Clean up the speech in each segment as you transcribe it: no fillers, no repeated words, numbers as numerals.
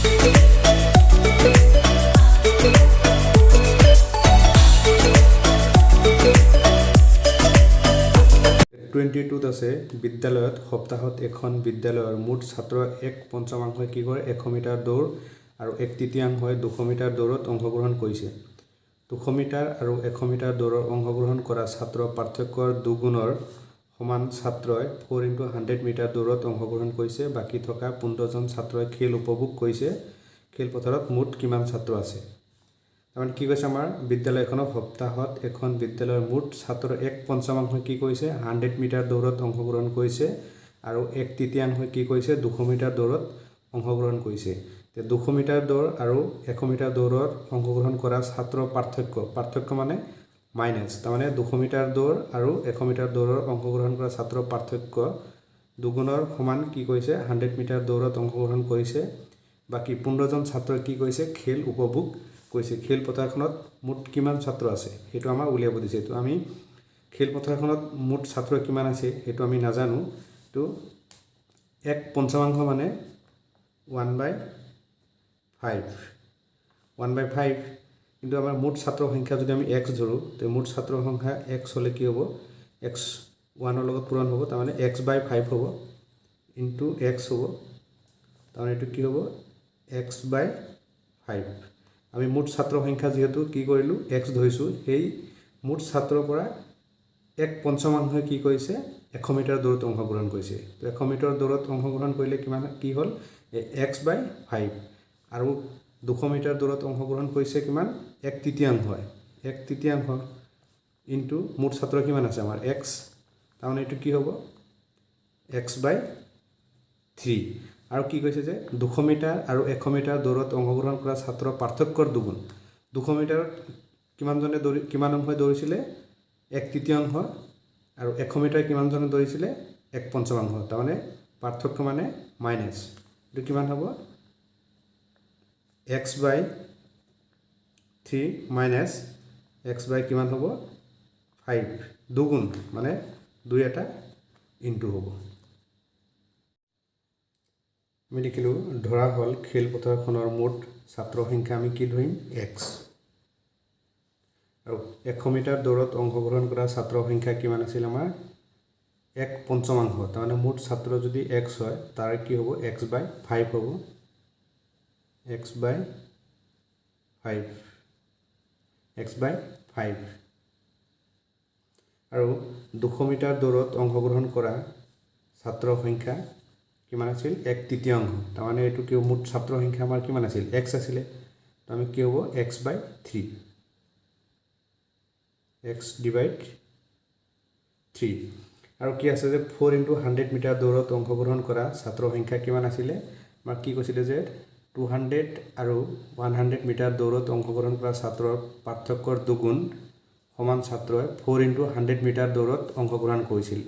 22 আছে বিদ্যালয়ত সপ্তাহত এখন বিদ্যালয়ৰ মুঠ ছাত্ৰ 1/5 কি কৰে 100 মিটাৰ দৌৰ আৰু 1/3 200 মিটাৰ দৌৰত অংশগ্ৰহণ কৰিছে 200 মিটাৰ আৰু 100 মিটাৰ দৌৰৰ অংশগ্ৰহণ কৰা ছাত্ৰৰ পাৰ্থক্যৰ দুগুণৰ সমান ছাত্ৰই 4x100 মিটাৰ দৌৰত অংশগ্ৰহণ কৰিছে বাকি থকা 15 জন ছাত্ৰই খেল উপভোগ কৰিছে খেলপথাৰত মুঠ কিমান ছাত্ৰ আছে তাৰমানে কি কৈছে আমাৰ বিদ্যালয়খনৰ সপ্তাহত এখন বিদ্যালয়ৰ মুঠ ছাত্ৰ 1/5 কি কৰিছে 100 মিটাৰ দৌৰত অংশগ্ৰহণ কৰিছে আৰু 1/3 কি কৰিছে 200 মিটাৰ দৌৰত অংশগ্ৰহণ কৰিছে তে 200 মিটাৰ দৌৰ আৰু 100 মিটাৰ দৌৰত অংশগ্ৰহণ কৰা ছাত্ৰৰ পাৰ্থক্য মানে মাইনাস তাৰমানে 200 মিটাৰ দৌৰ আৰু 100 মিটাৰ দৌৰৰ অংশগ্ৰহণ কৰা ছাত্ৰৰ পাৰ্থক্য দুগুণৰ সমান কি কৰিছে 100 মিটাৰ দৌৰত অংশগ্ৰহণ কৰিছে বাকি 15 জন ছাত্ৰই কি কৰিছে খেল উপভোগ কৈছে খেলপথাৰখনত মুঠ কিমান ছাত্ৰ আছে হেতু আমাৰ উলিয়াব দিছে তো আমি খেলপথাৰখনত মুঠ ছাত্ৰ কিমান আছে হেতু আমি নাজানো তো 1/5 মানে 1/5 কিন্তু আমাৰ মুঠ ছাত্ৰৰ সংখ্যা যদি আমি x ধৰো তে মুঠ ছাত্ৰৰ সংখ্যা x হলে কি হ'ব x 1 ৰ লগত পূৰণ হ'ব তাৰমানে x/5 হ'ব ইনটু x হ'ব তাৰমানে এটো কি হ'ব x/5 আমি মুঠ ছাত্ৰৰ সংখ্যা যেহেতু কি কৰিলো x ধৰিছো সেই মুঠ ছাত্ৰৰ পৰা 1/5 কি কৰিছে 100 মিটাৰ দৌৰত অংশগ্ৰহণ কৰিছে তো 100 মিটাৰ দৌৰত অংশগ্ৰহণ কৰিলে কিমান কি হ'ল x/5 আৰু 200 মিটাৰ দৌৰত অংশগ্ৰহণ কৰিছে কিমান 1/3 হয় 1/3 ইনটু মুঠ ছাত্ৰ কিমান আছে আমাৰ x তাৰমানে এটো কি হ'ব x/3 আৰু কি কৈছে যে 200 মিটাৰ আৰু 100 মিটাৰ দৌৰত অংশগ্ৰহণ কৰা ছাত্ৰৰ পাৰ্থক্যৰ দুগুণ 200 মিটাৰত কিমান সময় দৌৰিছিলে 1/3 আৰু 100 মিটাৰ কিমান জনে দৌৰিছিলে 1/5 তাৰমানে পাৰ্থক্য মানে মাইনাস এটো কিমান হ'ব x/3 মাইনাস x/ কিমান হ'ব 5 দুগুণ মানে 2 এটা ইনটু হ'ব আমি লিখিলো ধৰা হল খেলপথাৰখনৰ মুঠ ছাত্ৰ সংখ্যা আমি কি ধৰিম x আৰু 100 মিটাৰ দৌৰত অংশগ্ৰহণ কৰা ছাত্ৰৰ সংখ্যা কিমান আছিল আমাৰ 1/5 তাৰমানে মুঠ ছাত্ৰ যদি x হয় তাৰ কি হ'ব x/5 হ'ব x/5 আৰু 200 মিটাৰ দৌৰত অংশগ্ৰহণ কৰা ছাত্ৰৰ সংখ্যা কিমান আছিল 1/3 তাৰমানে এটো কি মুঠ ছাত্ৰৰ সংখ্যা আমাৰ কিমান আছিল x আছিল তো আমি কি হ'ব x/3 x/3 আৰু কি আছে যে 4x100 মিটাৰ দৌৰত অংশগ্ৰহণ কৰা ছাত্ৰৰ সংখ্যা কিমান আছিল আমাৰ কি কৈছিলে যে 200 আৰু 100 মিটাৰ দৌৰত অংশগ্ৰহণ কৰা ছাত্ৰৰ পাৰ্থক্যৰ দুগুণ সমান ছাত্ৰই 4x100 মিটাৰ দৌৰত অংশগ্ৰহণ কৰিছিল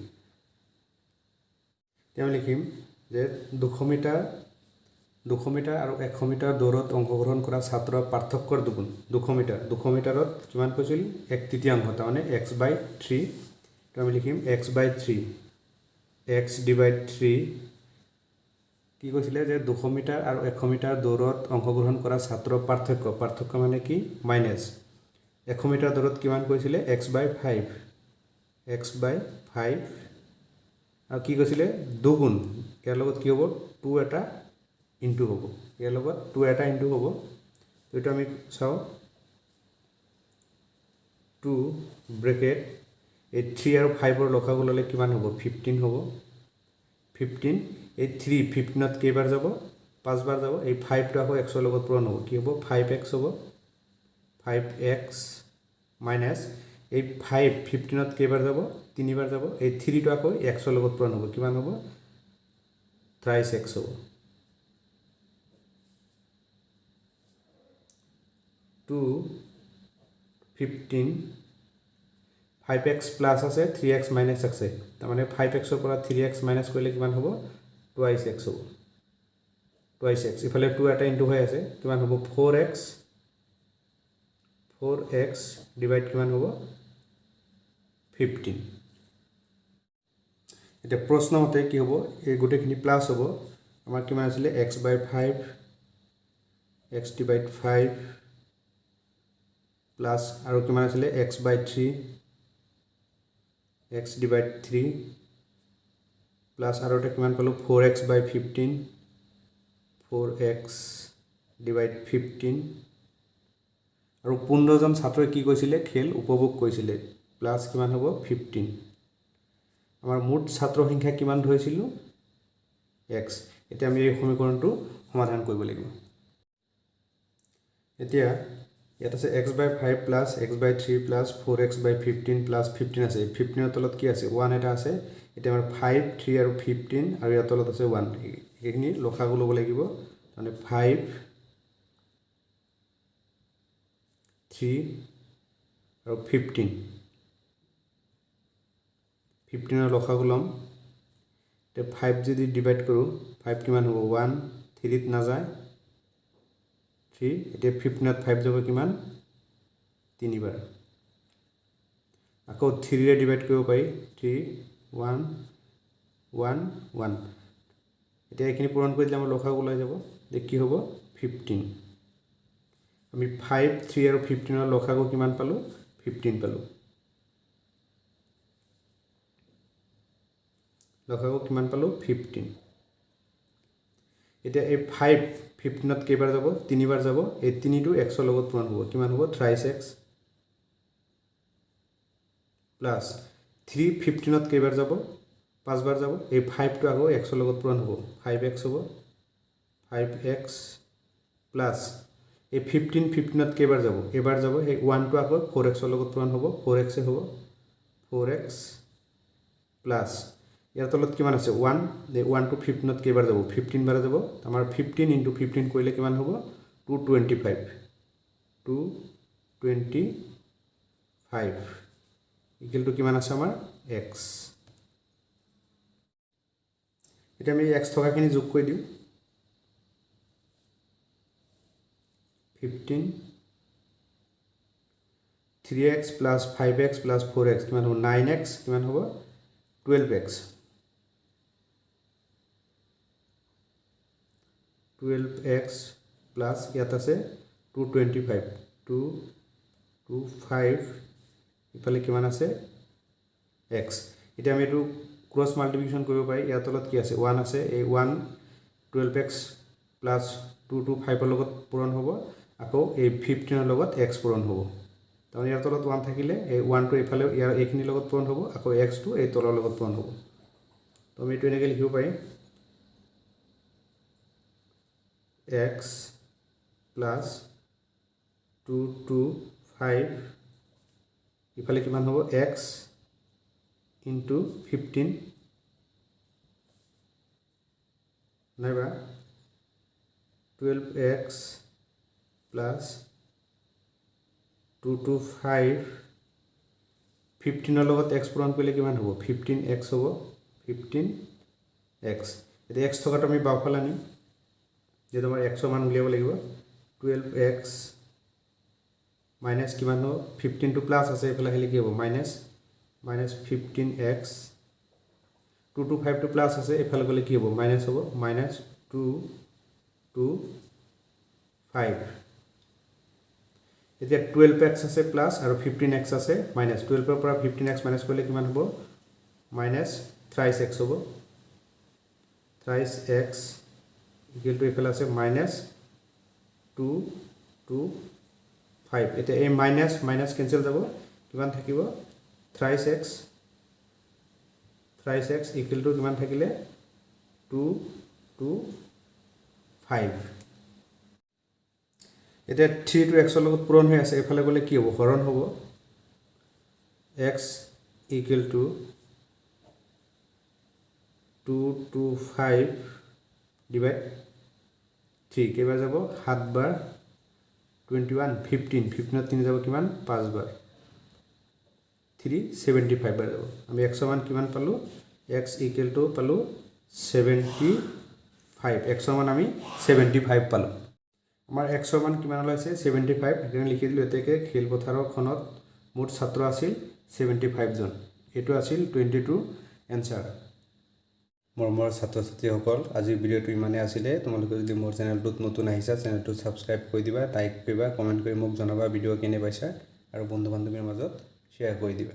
তেও লিখিম যে 200 মিটাৰ আৰু 100 মিটাৰ দৌৰত অংশগ্ৰহণ কৰা ছাত্ৰৰ পাৰ্থক্যৰ দুগুণ 200 মিটাৰত কিমান কৈছিল 1/3 তাৰমানে x/3 তো আমি লিখিম x/3 x/3 কি কৈছিলে যে 200 মিটাৰ আৰু 100 মিটাৰ দৌৰত অংশগ্ৰহণ কৰা ছাত্ৰৰ পাৰ্থক্য মানে কি মাইনাস 100 মিটাৰ দৌৰত কিমান কৈছিলে x/5 আৰু কি কৈছিলে দুগুণ ইয়াৰ লগত কি হ'ব 2 এটা ইনটু হ'ব ইয়াৰ লগত 2 এটা ইনটু হ'ব তো এটা আমি চাও 2 ব্ৰেকেট এই 3 আৰু 5 ৰ লসাগু ললে কিমান হ'ব 15 হ'ব 15 এই 3 15ত কেইবাৰ যাব 5 বাৰ যাব এই 5 টো আকৌ x ৰ লগত পূৰণ হ'ব কি হ'ব 5x হ'ব 5x মাইনাস এই 5 15ত কেইবাৰ যাব 3 বাৰ যাব এই 3 টো আকৌ x ৰ লগত পূৰণ হ'ব কিমান হ'ব 3x হ'ব 2 15 5x প্লাস আছে 3x মাইনাস আছে তাৰ মানে 5x ৰ পৰা 3x মাইনাস কৰিলে কিমান হ'ব 2x হ'ব 2x ইফালে 2 এটা ইনটু হৈ আছে কিমান হ'ব 4x ডিভাইড কিমান হ'ব 15 এটা প্ৰশ্ন মতে কি হ'ব এই গোটেখিনি প্লাস হ'ব আমাৰ কিমান আছিল x/5 x ডিভাইড 5 প্লাছ আৰু কিমান আছিলে x/3 x ডিভাইড 3 প্লাছ আৰু এটা কিমান পালোঁ 4x/15 4x ডিভাইড 15 আৰু 15জন ছাত্ৰই কি কৈছিলে খেল উপভোগ কৰিছিলে প্লাছ কিমান হ'ব 15 আমাৰ মুঠ ছাত্ৰ সংখ্যা কিমান ধৰিছিলোঁ x এতিয়া আমি এই সমীকৰণটো সমাধান কৰিব লাগিব এতিয়া ইয়াত আছে x/5 plus x/3 plus 4x/15 plus 15 আছে 15 ৰ তলত কি আছে 1 এটা আছে এতিয়া আমাৰ 5 3 আৰু 15 আৰু ইয়াৰ তলত আছে 1 এইখিনি লসাগু ল'ব লাগিব মানে 5 3 আৰু 15 15 ৰ লসাগু ল'ম এতিয়া 5 যদি ডিভাইড কৰোঁ 5 কিমান হ'ব 1 3 ত নাযায় 3 এতিয়া 15 ত 5 যাব কিমান 3 বাৰ আকৌ 3 ৰে ডিভাইড কৰিব পাৰি 3 1 1 1 এতিয়া এইখিনি পূৰণ কৰি দিলে আমাৰ লসাগু ওলাই যাব যে কি হ'ব 15 আমি 5 3 আৰু 15 ৰ লসাগু কিমান পালোঁ 15 পালোঁ লসাগু কিমান পালোঁ 15 এতিয়া এই 5 15 ত কেইবাৰ যাব 3 বাৰ যাব এই 3 টো x ৰ লগত পূৰণ হ'ব কিমান হ'ব 3x প্লাছ 3 15 ত কেইবাৰ যাব 5 বাৰ যাব এই 5 টো আকৌ x ৰ লগত পূৰণ হ'ব 5x হ'ব 5x প্লাছ এই 15 15 ত কেইবাৰ যাব এবাৰ যাব এই 1 টো আকৌ 4x ৰ লগত পূৰণ হ'ব 4x হ'ব 4x প্লাছ ইয়াৰ তলত কিমান আছে 1 এই 1 টো 15 ত কেইবাৰ যাব 15 বাৰ যাব আমাৰ 15 * 15 কৰিলে কিমান হ'ব 225 ইকুৱেল টু কিমান আছে আমাৰ x এতিয়া আমি x থকাখিনি যোগ কৰি দিওঁ 15 3x plus 5x plus 4x কিমান হ'ব 9x কিমান হ'ব 12x 12x plus ইয়াত আছে 225 225 ইফালে কিমান আছে x এতিয়া আমি এটো ক্ৰস মাল্টিপ্লিকেশন কৰিব পাৰি ইয়াৰ তলত কি আছে 1 আছে এই 1 12x plus 225 ৰ লগত পূৰণ হ'ব আকৌ এই 15 ৰ লগত x পূৰণ হ'ব তাৰমানে ইয়াৰ তলত 1 থাকিলে এই 1 টো ইফালে ইয়াৰ এইখিনি লগত পূৰণ হ'ব আকৌ x টো এই তলৰ লগত পূৰণ হ'ব তো আমি এটো এনেকৈ লিখিব পাৰিম x plus 225 ইফালে কিমান হ'ব x into 15 নাইবা 12x plus 225 15 ৰ লগত x পূৰণ কৰিলে কিমান হ'ব 15x হ'ব 15x এতিয়া x থকাটো আমি বাওঁফালে আনিম যে তোমাৰ x ৰ মান উলিয়াব লাগিব 12x মাইনাস কিমান হ'ব 15 টো প্লাস আছে এফালে হেলি কি হ'ব মাইনাস 15x 225 টো প্লাস আছে এফালে গলে কি হ'ব মাইনাস হ'ব মাইনাস 225 এতিয়া 12x আছে প্লাস আৰু 15x আছে মাইনাস 12 ৰ পৰা 15x মাইনাস কৰিলে কিমান হ'ব মাইনাস 3x হ'ব 3x ইকুৱেল টু এফালে আছে মাইনাস 225 এটা এই মাইনাস মাইনাস কেনসেল যাব কিমান থাকিব 3x ইকুৱেল টু কিমান থাকিলে 225 এটা 3 টো x ৰ লগত পূৰণ হৈ আছে এফালে গলে কি হ'ব হৰণ হ'ব x ইকুৱেল টু 225 ডিভাইড 3 কেইবাৰ যাব 7 বাৰ 21 15 15 3 যাব কিমান 5 বাৰ 375 বাৰ যাব আমি x ৰ মান কিমান পালো x ইকুৱেল টু পালো 75 x ৰ মান আমি 75 পালো আমাৰ x ৰ মান কিমান ওলাইছে 75 এখানে লিখি দিলো এতেকে খেল পথাৰখনত মুঠ ছাত্ৰ আছিল 75 জন এটো আছিল 22 এনসাৰ মৰমৰ ছাত্ৰ ছাত্ৰীসকল আজিৰ ভিডিঅ'টো ইমানেই আছিলে তোমালোকে যদি মোৰ চেনেলটোত নতুন আহিছা চেনেলটো ছাবস্ক্ৰাইব কৰি দিবা লাইক কৰিবা কমেণ্ট কৰি মোক জনাবা ভিডিঅ' কেনে পাইছা আৰু বন্ধু বান্ধৱীৰ মাজত শ্বেয়াৰ কৰি দিবা